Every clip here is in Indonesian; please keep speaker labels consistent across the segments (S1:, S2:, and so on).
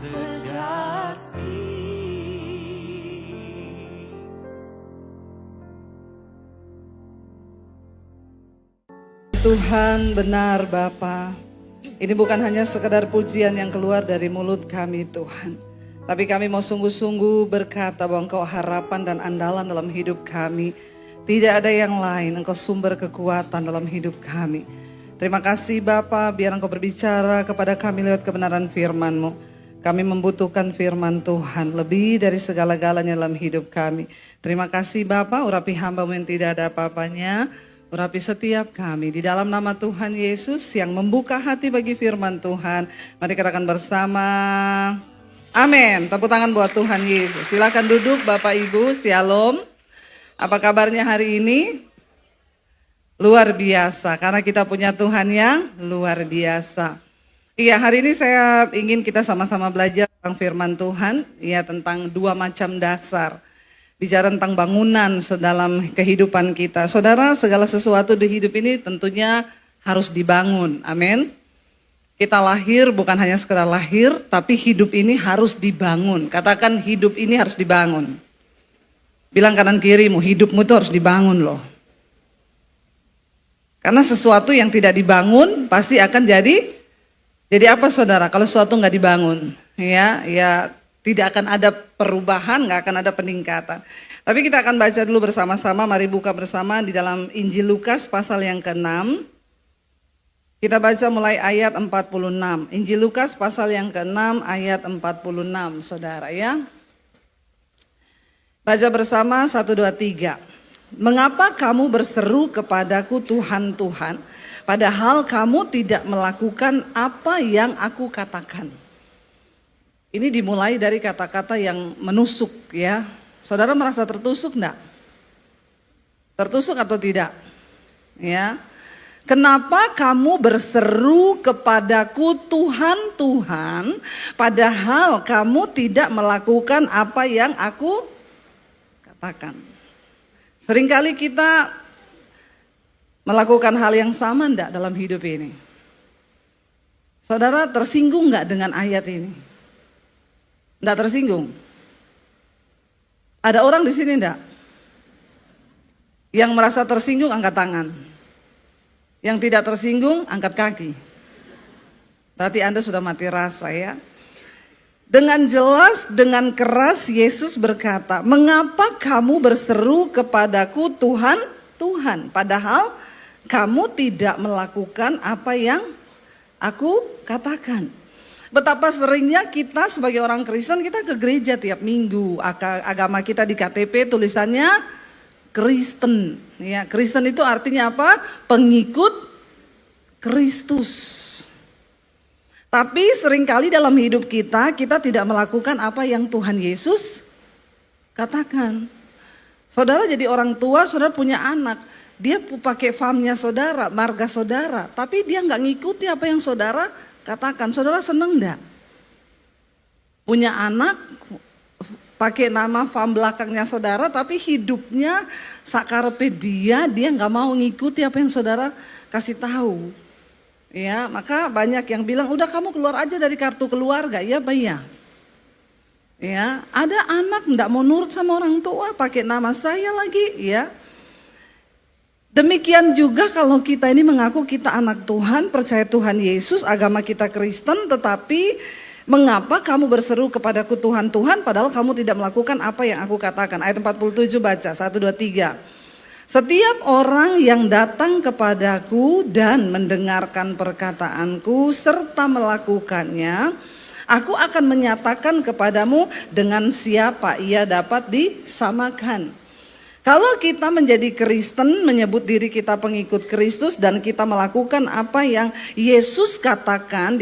S1: sejati.
S2: Tuhan benar Bapa. Ini bukan hanya sekadar pujian yang keluar dari mulut kami Tuhan. Tapi kami mau sungguh-sungguh berkata bahwa Engkau harapan dan andalan dalam hidup kami. Tidak ada yang lain, Engkau sumber kekuatan dalam hidup kami. Terima kasih Bapa, biar Engkau berbicara kepada kami lewat kebenaran firman-Mu. Kami membutuhkan firman Tuhan lebih dari segala-galanya dalam hidup kami. Terima kasih Bapa, urapi hamba-Mu yang tidak ada apa-apanya. Urapi setiap kami di dalam nama Tuhan Yesus yang membuka hati bagi firman Tuhan. Mari katakan bersama, amin. Tepuk tangan buat Tuhan Yesus. Silakan duduk Bapak Ibu, shalom. Apa kabarnya hari ini? Luar biasa, karena kita punya Tuhan yang luar biasa. Iya, hari ini saya ingin kita sama-sama belajar tentang firman Tuhan, ya, tentang dua macam dasar. Bicara tentang bangunan dalam kehidupan kita. Saudara, segala sesuatu di hidup ini tentunya harus dibangun. Amin. Kita lahir bukan hanya sekedar lahir, tapi hidup ini harus dibangun. Katakan hidup ini harus dibangun. Bilang kanan kirimu, hidupmu itu harus dibangun loh. Karena sesuatu yang tidak dibangun pasti akan jadi apa saudara? Kalau sesuatu nggak dibangun, ya tidak akan ada perubahan, nggak akan ada peningkatan. Tapi kita akan baca dulu bersama-sama, mari buka bersama di dalam Injil Lukas pasal yang ke-6. Kita baca mulai ayat 46. Injil Lukas pasal yang ke-6 ayat 46, saudara ya. Baca bersama 1, 2, 3. Mengapa kamu berseru kepadaku Tuhan, Tuhan, padahal kamu tidak melakukan apa yang aku katakan. Ini dimulai dari kata-kata yang menusuk ya. Saudara merasa tertusuk enggak? Tertusuk atau tidak? Ya. Kenapa kamu berseru kepadaku Tuhan, Tuhan, padahal kamu tidak melakukan apa yang aku katakan? Seringkali kita melakukan hal yang sama enggak dalam hidup ini? Saudara tersinggung enggak dengan ayat ini? Enggak tersinggung? Ada orang di sini enggak? Yang merasa tersinggung angkat tangan. Yang tidak tersinggung angkat kaki. Berarti Anda sudah mati rasa ya. Dengan jelas, dengan keras Yesus berkata, mengapa kamu berseru kepadaku Tuhan, Tuhan, padahal kamu tidak melakukan apa yang aku katakan. Betapa seringnya kita sebagai orang Kristen, kita ke gereja tiap minggu. Agama kita di KTP tulisannya Kristen. Ya, Kristen itu artinya apa? Pengikut Kristus. Tapi seringkali dalam hidup kita tidak melakukan apa yang Tuhan Yesus katakan. Saudara jadi orang tua, saudara punya anak. Dia pakai famnya saudara, marga saudara. Tapi dia nggak ngikuti apa yang saudara katakan. Saudara seneng enggak? Punya anak pakai nama fam belakangnya saudara, tapi hidupnya sakarepe dia nggak mau ngikuti apa yang saudara kasih tahu. Ya, maka banyak yang bilang, udah kamu keluar aja dari kartu keluarga, ya Pak. Ya, ada anak enggak mau nurut sama orang tua, pakai nama saya lagi, ya. Demikian juga kalau kita ini mengaku kita anak Tuhan, percaya Tuhan Yesus, agama kita Kristen, tetapi mengapa kamu berseru kepadaku Tuhan, Tuhan, padahal kamu tidak melakukan apa yang aku katakan. Ayat 47 baca, 1, 2, 3. Setiap orang yang datang kepadaku dan mendengarkan perkataanku serta melakukannya, aku akan menyatakan kepadamu dengan siapa ia dapat disamakan. Kalau kita menjadi Kristen, menyebut diri kita pengikut Kristus dan kita melakukan apa yang Yesus dikatakan,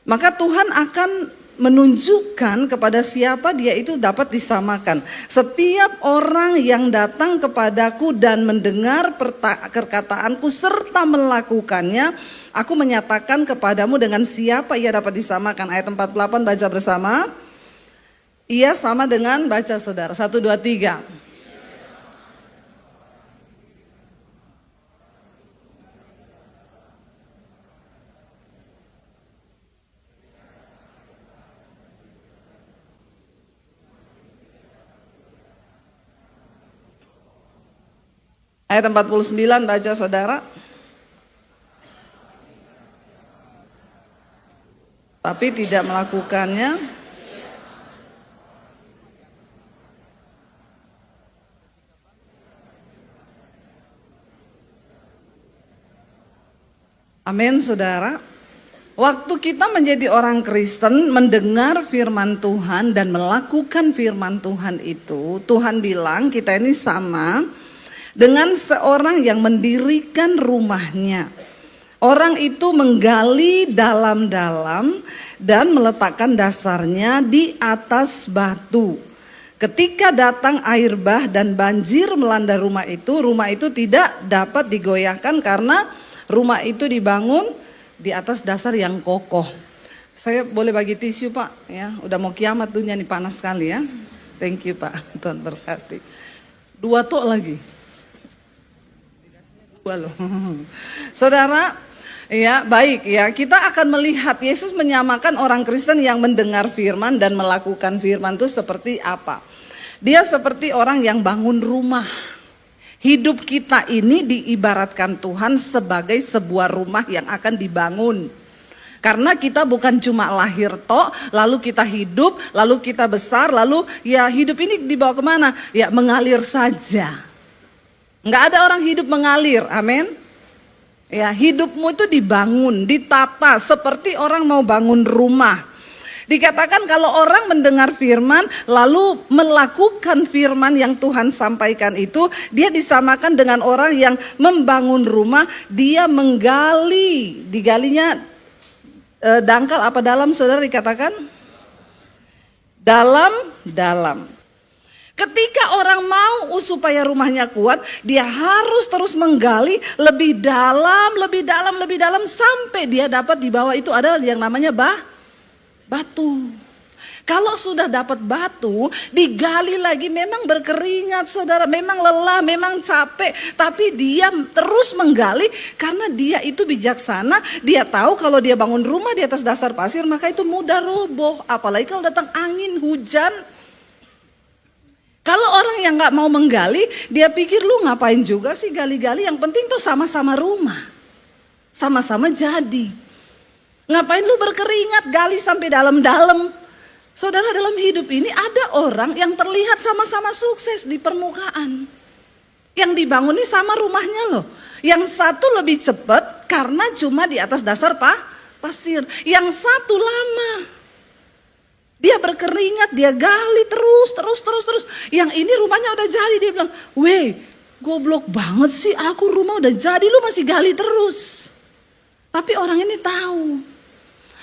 S2: maka Tuhan akan menunjukkan kepada siapa dia itu dapat disamakan. Setiap orang yang datang kepadaku dan mendengar perkataanku serta melakukannya, aku menyatakan kepadamu dengan siapa ia dapat disamakan. Ayat 48 baca bersama. Ia sama dengan baca saudara. 1, 2, 3. Ayat 49 baca saudara. Tapi tidak melakukannya. Amin saudara. Waktu kita menjadi orang Kristen, mendengar firman Tuhan dan melakukan firman Tuhan itu, Tuhan bilang kita ini sama dengan seorang yang mendirikan rumahnya. Orang itu menggali dalam-dalam dan meletakkan dasarnya di atas batu. Ketika datang air bah dan banjir melanda rumah itu tidak dapat digoyahkan karena rumah itu dibangun di atas dasar yang kokoh. Saya boleh bagi tisu Pak ya, udah mau kiamat dunia nih, panas sekali ya. Thank you Pak, Tuhan berkati. 2 tok lagi. 2 loh. Saudara, ya baik ya, kita akan melihat Yesus menyamakan orang Kristen yang mendengar firman dan melakukan firman itu seperti apa. Dia seperti orang yang bangun rumah. Hidup kita ini diibaratkan Tuhan sebagai sebuah rumah yang akan dibangun. Karena kita bukan cuma lahir tok, lalu kita hidup, lalu kita besar, lalu ya hidup ini dibawa kemana? Ya mengalir saja. Nggak ada orang hidup mengalir, amin. Ya hidupmu itu dibangun, ditata seperti orang mau bangun rumah. Dikatakan kalau orang mendengar firman lalu melakukan firman yang Tuhan sampaikan itu, dia disamakan dengan orang yang membangun rumah. Dia menggali, digalinya dangkal apa dalam saudara dikatakan? Dalam. Ketika orang mau supaya rumahnya kuat, dia harus terus menggali lebih dalam sampai dia dapat di bawah itu ada yang namanya batu. Kalau sudah dapat batu, digali lagi, memang berkeringat saudara, memang lelah, memang capek. Tapi dia terus menggali karena dia itu bijaksana. Dia tahu kalau dia bangun rumah di atas dasar pasir, maka itu mudah roboh. Apalagi kalau datang angin, hujan. Kalau orang yang gak mau menggali, dia pikir lu ngapain juga sih gali-gali, yang penting tuh sama-sama rumah. Sama-sama jadi. Ngapain lu berkeringat gali sampai dalam-dalam? Saudara, dalam hidup ini ada orang yang terlihat sama-sama sukses di permukaan. Yang dibangun ini sama rumahnya loh. Yang satu lebih cepat karena cuma di atas dasar pasir. Yang satu lama. Dia berkeringat, dia gali terus. Yang ini rumahnya udah jadi, dia bilang, "Weh, goblok banget sih, aku rumah udah jadi, lu masih gali terus." Tapi orang ini tahu.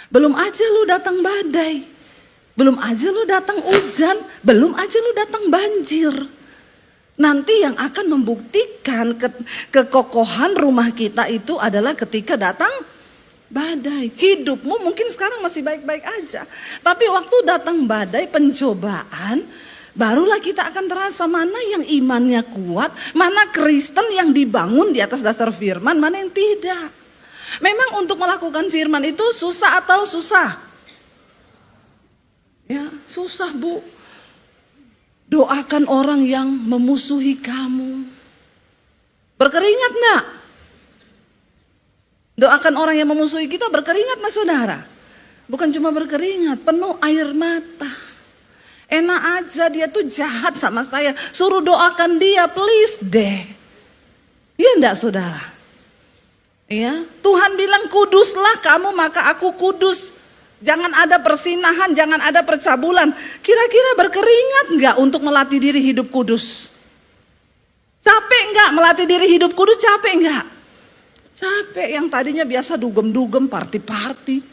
S2: Belum aja lu datang badai, belum aja lu datang hujan, belum aja lu datang banjir. Nanti yang akan membuktikan kekokohan rumah kita itu adalah ketika datang badai. Hidupmu mungkin sekarang masih baik-baik aja, tapi waktu datang badai, pencobaan, barulah kita akan terasa mana yang imannya kuat, mana Kristen yang dibangun di atas dasar firman, mana yang tidak. Memang untuk melakukan firman itu susah atau susah? Ya, susah Bu. Doakan orang yang memusuhi kamu. Berkeringat enggak? Doakan orang yang memusuhi kita, berkeringat enggak saudara? Bukan cuma berkeringat, penuh air mata. Enak aja dia tuh jahat sama saya, suruh doakan dia please deh. Iya enggak saudara? Ya, Tuhan bilang kuduslah kamu maka aku kudus. Jangan ada persinahan, jangan ada percabulan. Kira-kira berkeringat enggak untuk melatih diri hidup kudus? Capek enggak melatih diri hidup kudus? Capek enggak? Capek, yang tadinya biasa dugem-dugem, party-party.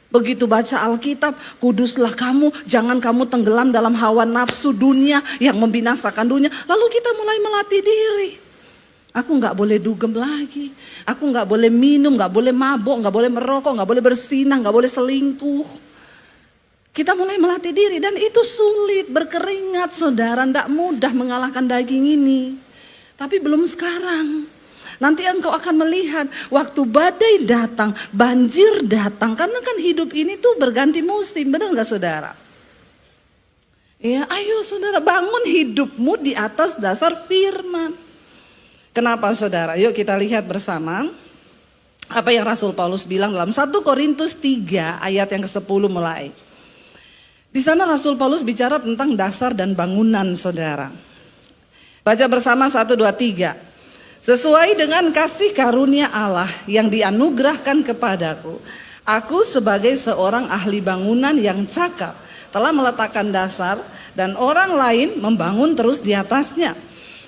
S2: Begitu baca Alkitab, kuduslah kamu, jangan kamu tenggelam dalam hawa nafsu dunia yang membinasakan dunia. Lalu kita mulai melatih diri. Aku nggak boleh dugem lagi, aku nggak boleh minum, nggak boleh mabok, nggak boleh merokok, nggak boleh bersinah, nggak boleh selingkuh. Kita mulai melatih diri dan itu sulit, berkeringat saudara, nggak mudah mengalahkan daging ini. Tapi belum sekarang. Nanti engkau akan melihat waktu badai datang, banjir datang, karena kan hidup ini tuh berganti musim, benar nggak saudara? Ya, ayo saudara bangun hidupmu di atas dasar firman. Kenapa saudara? Yuk kita lihat bersama apa yang Rasul Paulus bilang dalam 1 Korintus 3 ayat yang ke-10 mulai. Di sana Rasul Paulus bicara tentang dasar dan bangunan saudara. Baca bersama 1, 2, 3. Sesuai dengan kasih karunia Allah yang dianugerahkan kepadaku, aku sebagai seorang ahli bangunan yang cakap telah meletakkan dasar dan orang lain membangun terus di atasnya.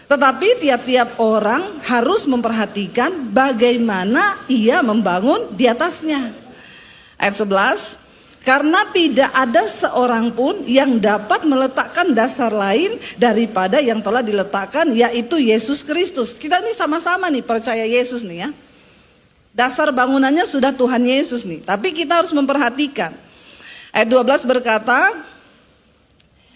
S2: Tetapi tiap-tiap orang harus memperhatikan bagaimana ia membangun di atasnya. Ayat 11. Karena tidak ada seorang pun yang dapat meletakkan dasar lain daripada yang telah diletakkan, yaitu Yesus Kristus. Kita ini sama-sama nih percaya Yesus nih ya. Dasar bangunannya sudah Tuhan Yesus nih. Tapi kita harus memperhatikan. Ayat 12 berkata,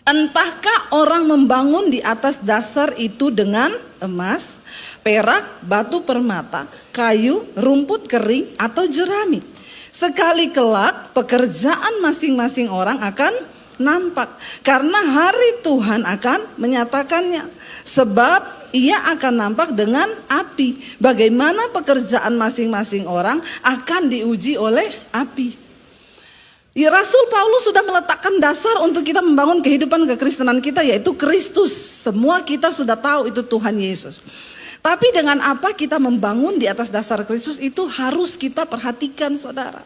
S2: entahkah orang membangun di atas dasar itu dengan emas, perak, batu permata, kayu, rumput kering, atau jerami. Sekali kelak pekerjaan masing-masing orang akan nampak. Karena hari Tuhan akan menyatakannya. Sebab ia akan nampak dengan api. Bagaimana pekerjaan masing-masing orang akan diuji oleh api. Ya, Rasul Paulus sudah meletakkan dasar untuk kita membangun kehidupan kekristenan kita, yaitu Kristus. Semua kita sudah tahu itu Tuhan Yesus. Tapi dengan apa kita membangun di atas dasar Kristus itu harus kita perhatikan saudara.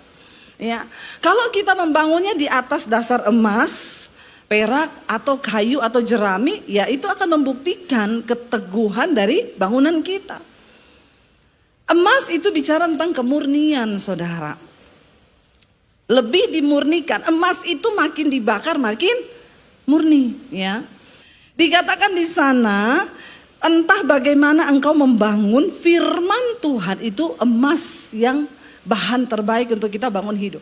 S2: Ya, kalau kita membangunnya di atas dasar emas, perak atau kayu atau jerami, ya itu akan membuktikan keteguhan dari bangunan kita. Emas itu bicara tentang kemurnian saudara. Lebih dimurnikan, emas itu makin dibakar makin murni ya. Dikatakan di sana, entah bagaimana engkau membangun, firman Tuhan itu emas yang bahan terbaik untuk kita bangun hidup.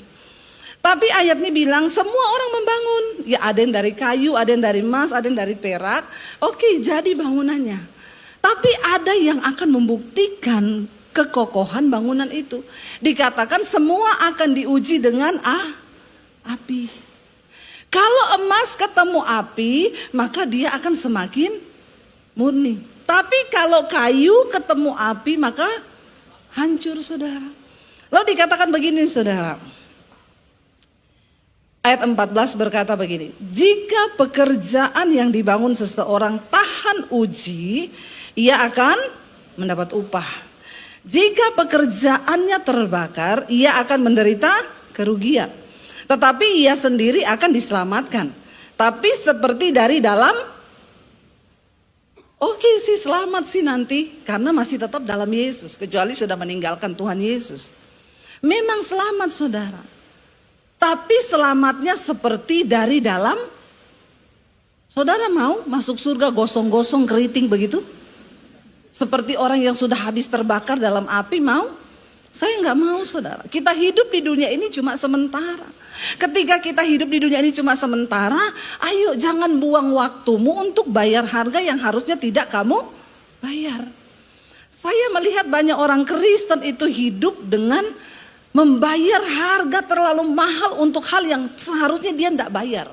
S2: Tapi ayat ini bilang semua orang membangun. Ya ada yang dari kayu, ada yang dari emas, ada yang dari perak. Oke, jadi bangunannya. Tapi ada yang akan membuktikan kekokohan bangunan itu. Dikatakan semua akan diuji dengan api. Kalau emas ketemu api, maka dia akan semakin murni. Tapi kalau kayu ketemu api, maka hancur saudara. Lalu dikatakan begini saudara. Ayat 14 berkata begini. Jika pekerjaan yang dibangun seseorang tahan uji, ia akan mendapat upah. Jika pekerjaannya terbakar, ia akan menderita kerugian. Tetapi ia sendiri akan diselamatkan. Tapi seperti dari dalam, oke sih selamat sih nanti. Karena masih tetap dalam Yesus. Kecuali sudah meninggalkan Tuhan Yesus. Memang selamat saudara. Tapi selamatnya seperti dari dalam. Saudara mau masuk surga gosong-gosong keriting begitu? Seperti orang yang sudah habis terbakar dalam api mau? Saya nggak mau saudara. Kita hidup di dunia ini cuma sementara. Ketika kita hidup di dunia ini cuma sementara, ayo jangan buang waktumu untuk bayar harga yang harusnya tidak kamu bayar. Saya melihat banyak orang Kristen itu hidup dengan membayar harga terlalu mahal untuk hal yang seharusnya dia tidak bayar.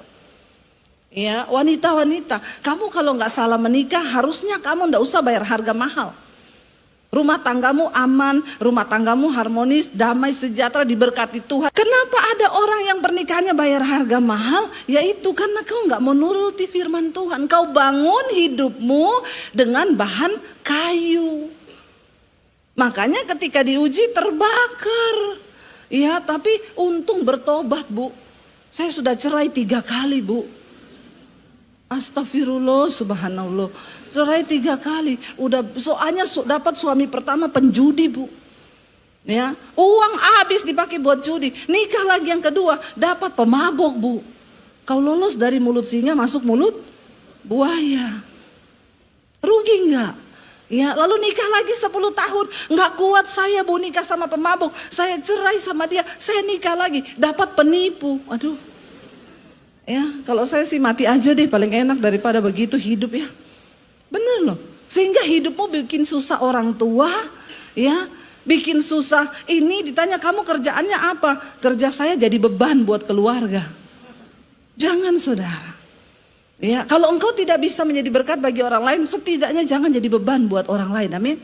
S2: Ya, wanita-wanita, kamu kalau nggak salah menikah, harusnya kamu nggak usah bayar harga mahal. Rumah tanggamu aman, rumah tanggamu harmonis, damai, sejahtera, diberkati Tuhan. Kenapa ada orang yang pernikahannya bayar harga mahal? Yaitu karena kau nggak menuruti firman Tuhan. Kau bangun hidupmu dengan bahan kayu. Makanya ketika diuji terbakar. Ya, tapi untung bertobat bu. Saya sudah cerai 3 kali bu. Astagfirullah, subhanallah. Cerai 3 kali. Udah soalnya dapat suami pertama penjudi bu. Ya, uang habis dipakai buat judi. Nikah lagi yang kedua dapat pemabok bu. Kau lolos dari mulut singa masuk mulut buaya. Rugi nggak? Ya, lalu nikah lagi 10 tahun. Nggak kuat saya bu nikah sama pemabok. Saya cerai sama dia. Saya nikah lagi dapat penipu. Aduh. Ya, kalau saya sih mati aja deh paling enak daripada begitu hidup ya. Bener loh. Sehingga hidupmu bikin susah orang tua, ya, bikin susah. Ini ditanya kamu kerjaannya apa? Kerja saya jadi beban buat keluarga. Jangan saudara. Ya, kalau engkau tidak bisa menjadi berkat bagi orang lain, setidaknya jangan jadi beban buat orang lain. Amin.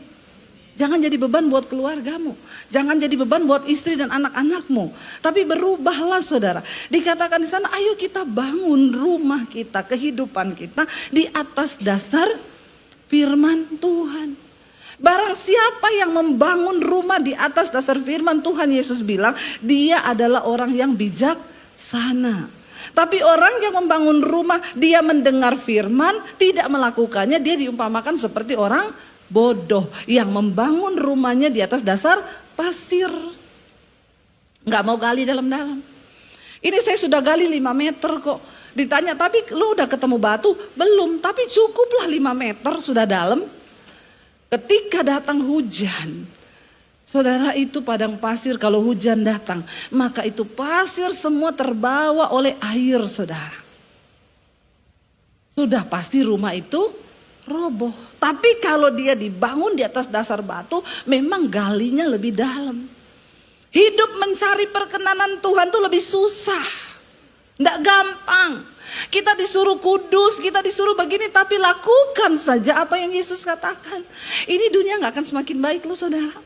S2: Jangan jadi beban buat keluargamu. Jangan jadi beban buat istri dan anak-anakmu. Tapi berubahlah saudara. Dikatakan di sana, ayo kita bangun rumah kita, kehidupan kita di atas dasar firman Tuhan. Barang siapa yang membangun rumah di atas dasar firman Tuhan, Yesus bilang, dia adalah orang yang bijaksana. Tapi orang yang membangun rumah, dia mendengar firman, tidak melakukannya, dia diumpamakan seperti orang bodoh yang membangun rumahnya di atas dasar pasir. Nggak mau gali dalam-dalam. Ini saya sudah gali 5 meter kok. Ditanya, tapi lu udah ketemu batu? Belum, tapi cukuplah 5 meter sudah dalam. Ketika datang hujan, saudara, itu padang pasir kalau hujan datang, maka itu pasir semua terbawa oleh air, saudara. Sudah pasti rumah itu roboh. Tapi kalau dia dibangun di atas dasar batu, memang galinya lebih dalam. Hidup mencari perkenanan Tuhan itu lebih susah. Nggak gampang. Kita disuruh kudus, kita disuruh begini, tapi lakukan saja apa yang Yesus katakan. Ini dunia nggak akan semakin baik loh saudara.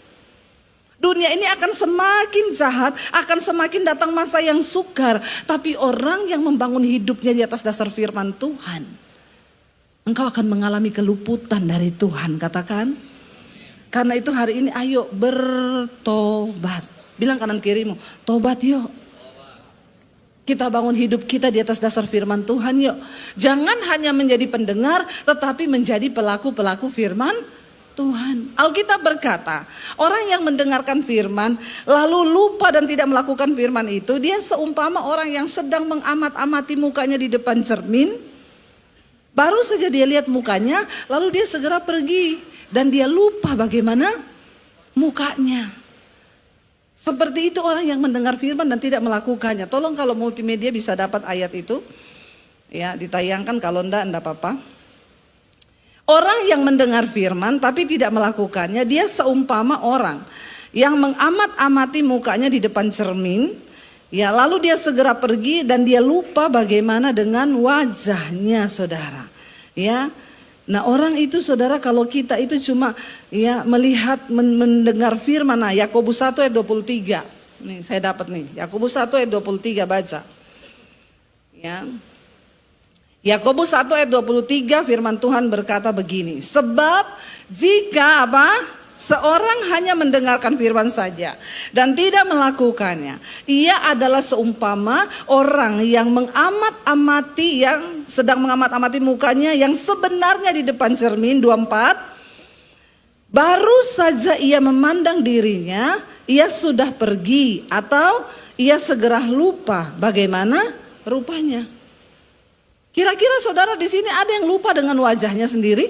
S2: Dunia ini akan semakin jahat, akan semakin datang masa yang sukar. Tapi orang yang membangun hidupnya di atas dasar firman Tuhan, engkau akan mengalami keluputan dari Tuhan, katakan. Karena itu hari ini ayo bertobat. Bilang kanan kirimu, tobat yuk. Kita bangun hidup kita di atas dasar firman Tuhan yuk. Jangan hanya menjadi pendengar, tetapi menjadi pelaku-pelaku firman Tuhan. Alkitab berkata, orang yang mendengarkan firman, lalu lupa dan tidak melakukan firman itu, dia seumpama orang yang sedang mengamat-amati mukanya di depan cermin. Baru saja dia lihat mukanya, lalu dia segera pergi. Dan dia lupa bagaimana mukanya. Seperti itu orang yang mendengar firman dan tidak melakukannya. Tolong kalau multimedia bisa dapat ayat itu. Ya, ditayangkan, kalau enggak apa-apa. Orang yang mendengar firman tapi tidak melakukannya, dia seumpama orang yang mengamat-amati mukanya di depan cermin. Ya, lalu dia segera pergi dan dia lupa bagaimana dengan wajahnya, saudara. Ya, nah orang itu saudara, kalau kita itu cuma ya melihat, mendengar firman. Nah, Yakobus 1 ayat 23. Nih saya dapat nih, Yakobus 1 ayat 23, baca. Ya. Yakobus 1 ayat 23 firman Tuhan berkata begini. Sebab jika seorang hanya mendengarkan firman saja dan tidak melakukannya, ia adalah seumpama orang yang mengamat-amati, yang sedang mengamat-amati mukanya yang sebenarnya di depan cermin. 24. Baru saja ia memandang dirinya, ia sudah pergi atau ia segera lupa bagaimana rupanya. Kira-kira saudara di sini ada yang lupa dengan wajahnya sendiri?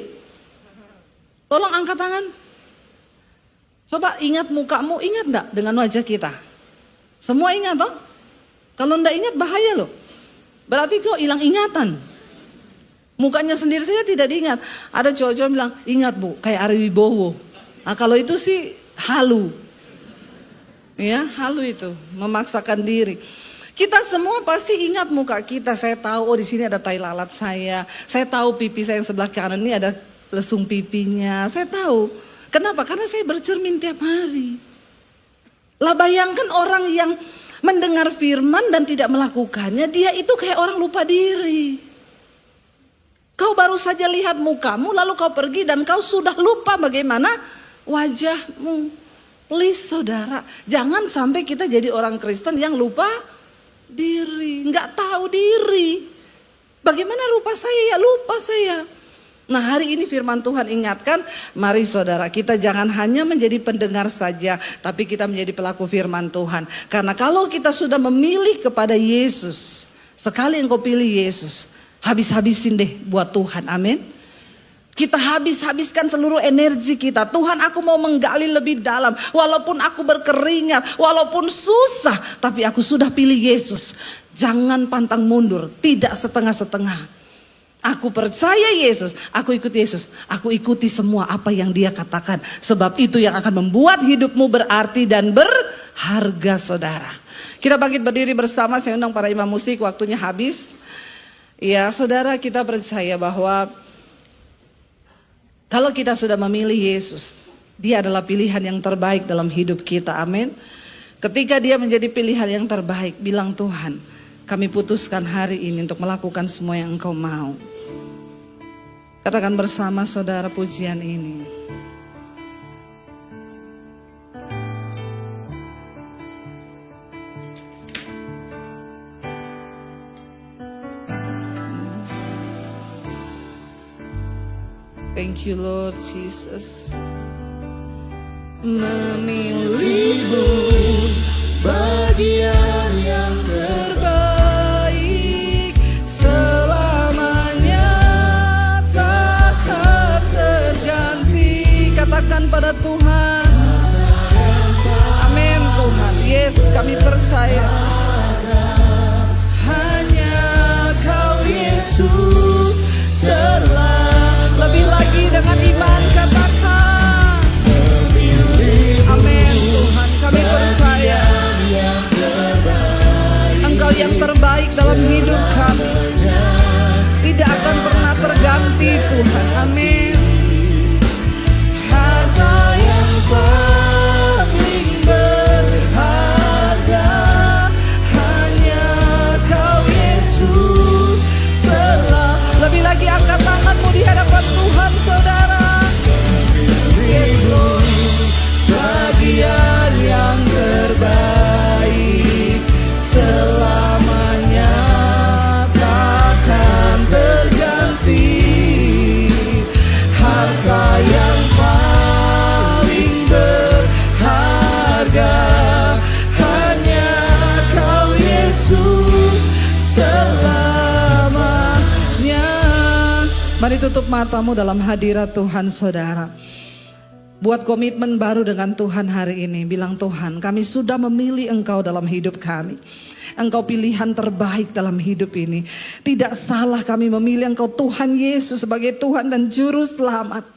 S2: Tolong angkat tangan. Coba ingat mukamu, ingat gak dengan wajah kita? Semua ingat toh? Kalau enggak ingat bahaya loh. Berarti kau hilang ingatan. Mukanya sendiri saja tidak diingat. Ada cowok-cowok bilang, ingat bu, kayak Ari Wibowo. Nah kalau itu sih halu. Ya, halu itu, memaksakan diri. Kita semua pasti ingat muka kita. Saya tahu, oh di sini ada tai lalat saya. Saya tahu pipi saya yang sebelah kanan ini ada lesung pipinya. Saya tahu. Kenapa? Karena saya bercermin tiap hari. Lah bayangkan orang yang mendengar firman dan tidak melakukannya, dia itu kayak orang lupa diri. Kau baru saja lihat mukamu, lalu kau pergi dan kau sudah lupa bagaimana wajahmu. Please saudara, jangan sampai kita jadi orang Kristen yang lupa diri, nggak tahu diri. Bagaimana rupa saya, ya lupa saya. Nah hari ini firman Tuhan ingatkan, mari saudara kita jangan hanya menjadi pendengar saja, tapi kita menjadi pelaku firman Tuhan. Karena kalau kita sudah memilih kepada Yesus, sekali engkau pilih Yesus, habis-habisin deh buat Tuhan, amin. Kita habis-habiskan seluruh energi kita. Tuhan, aku mau menggali lebih dalam, walaupun aku berkeringat, walaupun susah, tapi aku sudah pilih Yesus. Jangan pantang mundur, tidak setengah-setengah. Aku percaya Yesus, aku ikut Yesus, aku ikuti semua apa yang dia katakan. Sebab itu yang akan membuat hidupmu berarti dan berharga saudara. Kita bangkit berdiri bersama, saya undang para imam musik, waktunya habis. Ya saudara, kita percaya bahwa kalau kita sudah memilih Yesus, Dia adalah pilihan yang terbaik dalam hidup kita, amin. Ketika dia menjadi pilihan yang terbaik, bilang Tuhan, kami putuskan hari ini untuk melakukan semua yang Engkau mau. Katakan bersama saudara pujian ini. Thank you Lord Jesus. Memilihmu bagian yang terbaik, selamanya takkan terganti. Katakan pada Tuhan, amin Tuhan. Yes, kami percaya hanya Kau Yesus selalu. Lebih lagi dengan iman katakan, amin Tuhan, kami percaya Engkau yang terbaik dalam hidup kami, tidak akan pernah terganti Tuhan, amin. Harta yang paling berharga hanya Kau Yesus selalu. Lebih lagi angkat tanganmu di hadapan Tuhan saudara. Yes Lord, bagian yang terbaik selamanya takkan terganti. Harta yang paling berharga hanya Kau Yesus selamanya. Mari tutup matamu dalam hadirat Tuhan saudara. Buat komitmen baru dengan Tuhan hari ini. Bilang Tuhan, kami sudah memilih Engkau dalam hidup kami. Engkau pilihan terbaik dalam hidup ini. Tidak salah kami memilih Engkau Tuhan Yesus sebagai Tuhan dan Juru Selamat.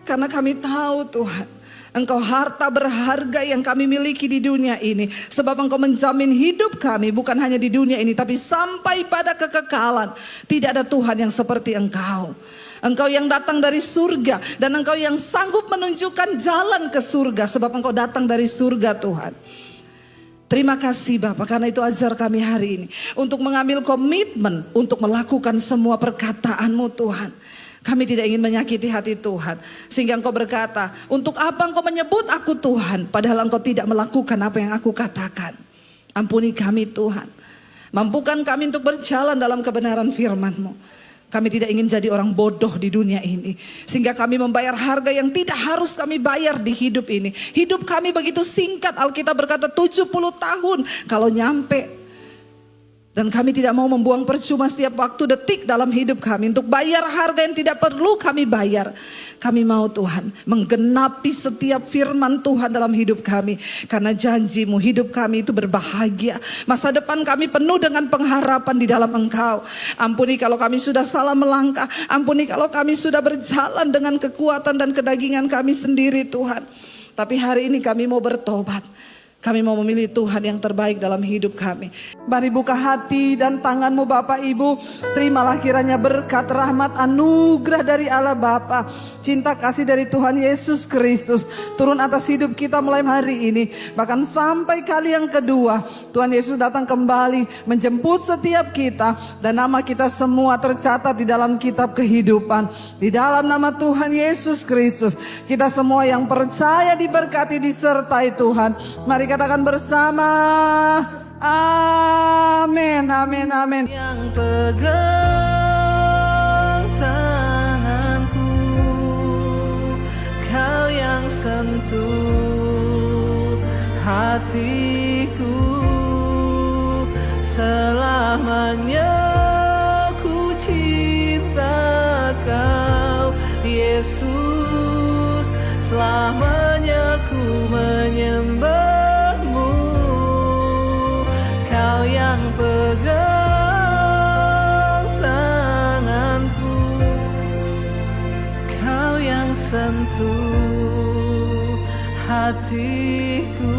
S2: Karena kami tahu Tuhan, Engkau harta berharga yang kami miliki di dunia ini. Sebab Engkau menjamin hidup kami bukan hanya di dunia ini, tapi sampai pada kekekalan. Tidak ada Tuhan yang seperti Engkau. Engkau yang datang dari surga dan Engkau yang sanggup menunjukkan jalan ke surga. Sebab Engkau datang dari surga Tuhan. Terima kasih Bapak, karena itu ajar kami hari ini untuk mengambil komitmen untuk melakukan semua perkataan-Mu Tuhan. Kami tidak ingin menyakiti hati Tuhan. Sehingga Engkau berkata, untuk apa Engkau menyebut aku Tuhan, padahal Engkau tidak melakukan apa yang aku katakan. Ampuni kami Tuhan. Mampukan kami untuk berjalan dalam kebenaran firman-Mu. Kami tidak ingin jadi orang bodoh di dunia ini. Sehingga kami membayar harga yang tidak harus kami bayar di hidup ini. Hidup kami begitu singkat. Alkitab berkata 70 tahun kalau nyampe. Dan kami tidak mau membuang percuma setiap waktu detik dalam hidup kami. Untuk bayar harga yang tidak perlu kami bayar. Kami mau Tuhan menggenapi setiap firman Tuhan dalam hidup kami. Karena janji-Mu hidup kami itu berbahagia. Masa depan kami penuh dengan pengharapan di dalam Engkau. Ampuni kalau kami sudah salah melangkah. Ampuni kalau kami sudah berjalan dengan kekuatan dan kedagingan kami sendiri Tuhan. Tapi hari ini kami mau bertobat. Kami mau memilih Tuhan yang terbaik dalam hidup kami. Mari buka hati dan tanganmu Bapak Ibu. Terimalah kiranya berkat, rahmat, anugerah dari Allah Bapa, cinta kasih dari Tuhan Yesus Kristus turun atas hidup kita mulai hari ini. Bahkan sampai kali yang kedua Tuhan Yesus datang kembali menjemput setiap kita. Dan nama kita semua tercatat di dalam kitab kehidupan. Di dalam nama Tuhan Yesus Kristus kita semua yang percaya diberkati, disertai Tuhan. Mari katakan bersama, amin, amin, amin. Yang pegang tanganku, Kau yang sentuh hatiku, selamanya ku cinta Kau Yesus, selamanya ku menyembah. Kau yang pegang tanganku, Kau yang sentuh hatiku.